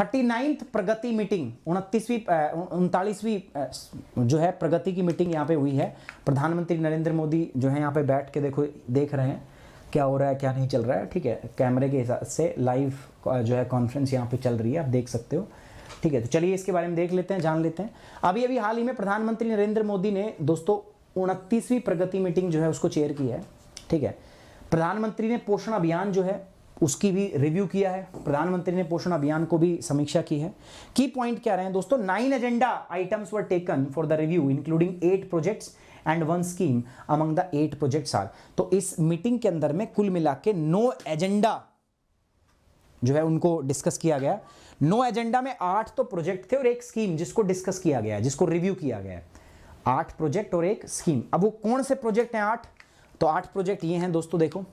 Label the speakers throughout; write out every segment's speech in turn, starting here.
Speaker 1: 39th प्रगति meeting, 39वीं जो है प्रगति की मीटिंग यहाँ पे हुई है। प्रधानमंत्री नरेंद्र मोदी जो है यहाँ पे बैठ के देख रहे हैं क्या हो रहा है क्या नहीं चल रहा है, ठीक है। कैमरे के हिसाब से लाइव जो है कॉन्फ्रेंस यहाँ पे चल रही है, आप देख सकते हो, ठीक है। तो चलिए इसके बारे में देख लेते हैं, जान लेते हैं। अभी हाल ही में प्रधानमंत्री नरेंद्र मोदी ने दोस्तों 29वीं प्रगति मीटिंग जो है उसको चेयर की है, ठीक है। प्रधानमंत्री ने पोषण अभियान जो है उसकी भी रिव्यू किया है, प्रधानमंत्री ने पोषण अभियान को भी समीक्षा की है। की पॉइंट क्या रहे हैं दोस्तों, 9 agenda items were taken for the review including 8 projects and 1 scheme among the 8 projects are. तो इस मीटिंग के अंदर में कुल मिला के 9 एजेंडा जो है उनको डिस्कस किया गया। 9 एजेंडा में 8 तो प्रोजेक्ट थे और 1 स्कीम जिसको डिस्कस किया गया है, जिसको रिव्यू किया गया है। 8 प्रोजेक्ट और 1 स्कीम। अब वो कौन से प्रोजेक्ट हैं 8? तो 8 प्रोजेक्ट ये हैं दोस्तों, देखो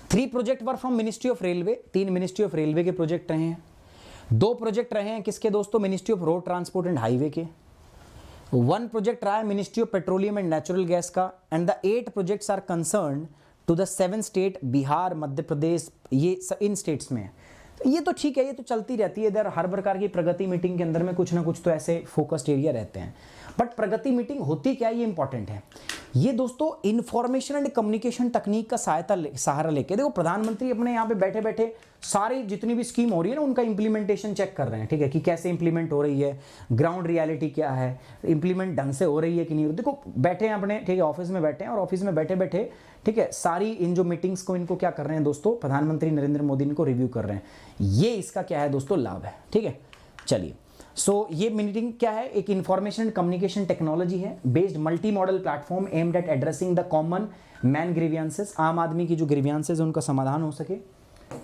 Speaker 1: 3 project were from ministry of railway, 3 ministry of railway के प्रोजेक्ट रहे हैं। 2 प्रोजेक्ट रहे हैं किसके दोस्तों, ministry of road transport and highway के। 1 प्रोजेक्ट रहा है ministry of petroleum and natural gas का। And the 8 projects are concern to the 7 state, Bihar, Madhya Pradesh, ये इन स्टेट्स में है। ये तो ठीक है, ये तो चलती रहती है इधर, हर प्रकार की प्रगति मीटिंग के अंदर में कुछ ना कुछ तो ऐसे फोकस्ड एरिया रहते हैं। बट प्रगति मीटिंग होती क्या है, ये इंपॉर्टेंट है। ये दोस्तों इंफॉर्मेशन एंड कम्युनिकेशन तकनीक का सहारा लेके, देखो प्रधानमंत्री अपने यहाँ पे बैठे बैठे सारी जितनी भी स्कीम हो रही है ना उनका इंप्लीमेंटेशन चेक कर रहे हैं, ठीक है, कि कैसे इंप्लीमेंट हो रही है, ग्राउंड रियलिटी क्या है, इंप्लीमेंट ढंग से हो रही है कि नहीं। देखो बैठे हैं अपने, ठीक है, ऑफिस में बैठे हैं और ऑफिस में बैठे बैठे, ठीक है, सारी इन जो मीटिंग्स को इनको क्या कर रहे हैं दोस्तों, प्रधानमंत्री नरेंद्र मोदी इनको रिव्यू कर रहे हैं। ये इसका क्या है दोस्तों, लाभ है, ठीक है। चलिए ये मीटिंग क्या है, एक इंफॉर्मेशन एंड कम्युनिकेशन टेक्नोलॉजी है based multi modal platform aimed at addressing the common man grievances, आम आदमी की जो ग्रीवियंसेस है उनका समाधान हो सके,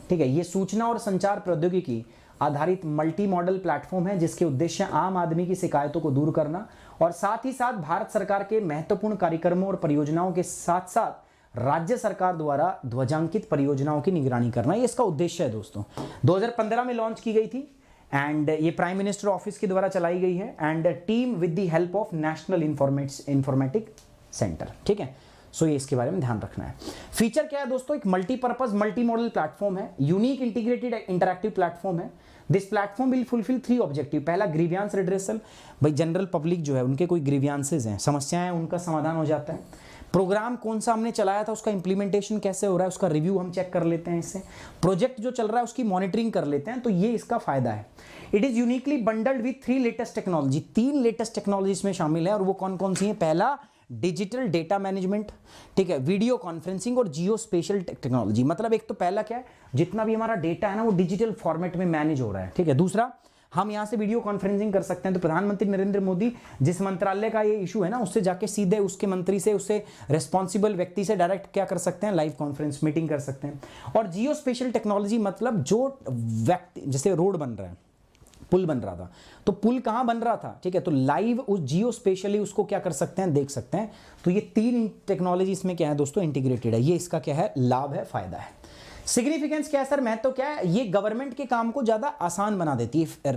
Speaker 1: ठीक है। ये सूचना और संचार प्रौद्योगिकी आधारित मल्टी मॉडल प्लेटफॉर्म है जिसके उद्देश्य आम आदमी की शिकायतों को दूर करना और साथ ही साथ भारत सरकार के महत्वपूर्ण कार्यक्रमों और परियोजनाओं के साथ साथ राज्य सरकार द्वारा ध्वजांकित परियोजनाओं की निगरानी करना, ये इसका उद्देश्य है दोस्तों। 2015 में लॉन्च की गई थी एंड ये प्राइम मिनिस्टर ऑफिस के द्वारा चलाई गई है and team with the help of national informatic centre, ठीक है। ये इसके बारे में ध्यान रखना है। फीचर क्या है दोस्तों, एक मल्टीपर्पज मल्टी मॉडल प्लेटफॉर्म है, यूनिक इंटीग्रेटेड इंटरैक्टिव प्लेटफॉर्म है। This platform will fulfil 3 objective. पहला ग्रीवियांस रिड्रेसल, भाई जनरल पब्लिक जो है उनके कोई ग्रीवियांसेज हैं, समस्याएं हैं, उनका समाधान हो जाता है। प्रोग्राम कौन सा हमने चलाया था उसका इंप्लीमेंटेशन कैसे हो रहा है उसका रिव्यू हम चेक कर लेते हैं इससे। प्रोजेक्ट जो चल रहा है उसकी मॉनिटरिंग कर लेते हैं, तो ये इसका फायदा है। It is uniquely bundled with 3 latest technology, 3 latest technology इसमें शामिल है और वो कौन कौन सी है। पहला डिजिटल डेटा मैनेजमेंट, ठीक है, वीडियो कॉन्फ्रेंसिंग और जियो स्पेशल टेक्नोलॉजी। मतलब एक तो पहला क्या है, जितना भी हमारा डेटा है ना वो डिजिटल फॉर्मेट में मैनेज हो रहा है, ठीक है। दूसरा, हम यहां से वीडियो कॉन्फ्रेंसिंग कर सकते हैं, तो प्रधानमंत्री नरेंद्र मोदी जिस मंत्रालय का ये इशू है ना उससे जाके सीधे उसके मंत्री से, उससे रिस्पॉन्सिबल व्यक्ति से डायरेक्ट क्या कर सकते हैं, लाइव कॉन्फ्रेंस मीटिंग कर सकते हैं। और जियो स्पेशल टेक्नोलॉजी मतलब जो व्यक्ति, जैसे रोड बन रहा है, पुल बन रहा था, तो पुल कहां बन रहा था, ठीक है, तो लाइव उस जियो स्पेशली उसको क्या कर सकते हैं, देख सकते हैं। तो ये 3 टेक्नोलॉजी इसमें क्या है दोस्तों, इंटीग्रेटेड है। ये इसका क्या है, लाभ है, फायदा है। सिग्निफिकेंस क्या है सर, महत्व क्या है, ये गवर्नमेंट के काम को ज्यादा आसान बना देती है,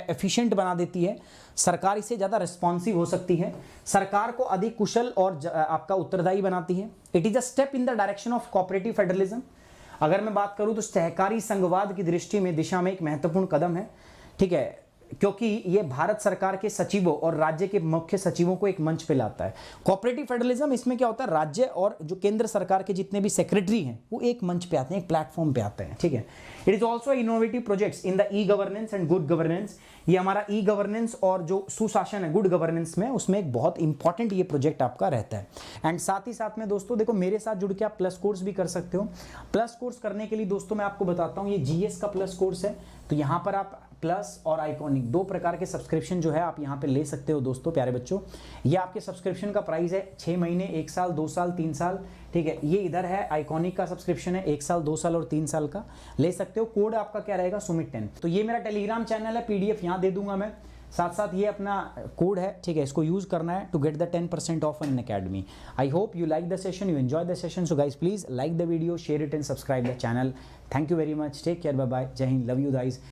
Speaker 1: एफिशिएंट बना देती है, सरकार इससे ज्यादा रिस्पॉन्सिव हो सकती है, सरकार को अधिक कुशल और आपका उत्तरदायी बनाती है। It is a step in the direction of cooperative federalism. अगर मैं बात करूं तो सहकारी संघवाद की दृष्टि में दिशा में एक महत्वपूर्ण कदम है, ठीक है, क्योंकि ये भारत सरकार के सचिवों और राज्य के मुख्य सचिवों को एक मंच पे लाता है। कोऑपरेटिव फेडरलिज्म इसमें क्या होता है, राज्य और जो केंद्र सरकार के जितने भी सेक्रेटरी हैं वो एक मंच पे आते हैं, एक प्लेटफॉर्म पे आते हैं, ठीक है। It is also innovative projects in the e governance and good governance. ये हमारा ई गवर्नेंस और जो सुशासन है, गुड गवर्नेंस में, उसमें एक बहुत इंपॉर्टेंट ये प्रोजेक्ट आपका रहता है। एंड साथ ही साथ में दोस्तों देखो, मेरे साथ जुड़ के आप प्लस कोर्स भी कर सकते हो। प्लस कोर्स करने के लिए दोस्तों मैं आपको बताता हूँ, ये जीएस का प्लस कोर्स है, तो यहाँ पर आप प्लस और आइकॉनिक 2 प्रकार के सब्सक्रिप्शन जो है आप यहाँ पे ले सकते हो दोस्तों, प्यारे बच्चों। ये आपके सब्सक्रिप्शन का प्राइस है 6 महीने, 1 साल, 2 साल, 3 साल, ठीक है। ये इधर है आइकॉनिक का सब्सक्रिप्शन है 1 साल, 2 साल और 3 साल का, ले सकते हो। कोड आपका क्या रहेगा, सुमित 10। तो ये मेरा टेलीग्राम चैनल है, पीडीएफ यहाँ दे दूंगा मैं, साथ साथ ये अपना कोड है, ठीक है, इसको यूज करना है to get the 10% off Unacademy. I hope you like the session, you enjoy the session. So guys please like the video, share it and subscribe the channel. Thank you very much, take care, bye bye, Jai Hind, love you guys.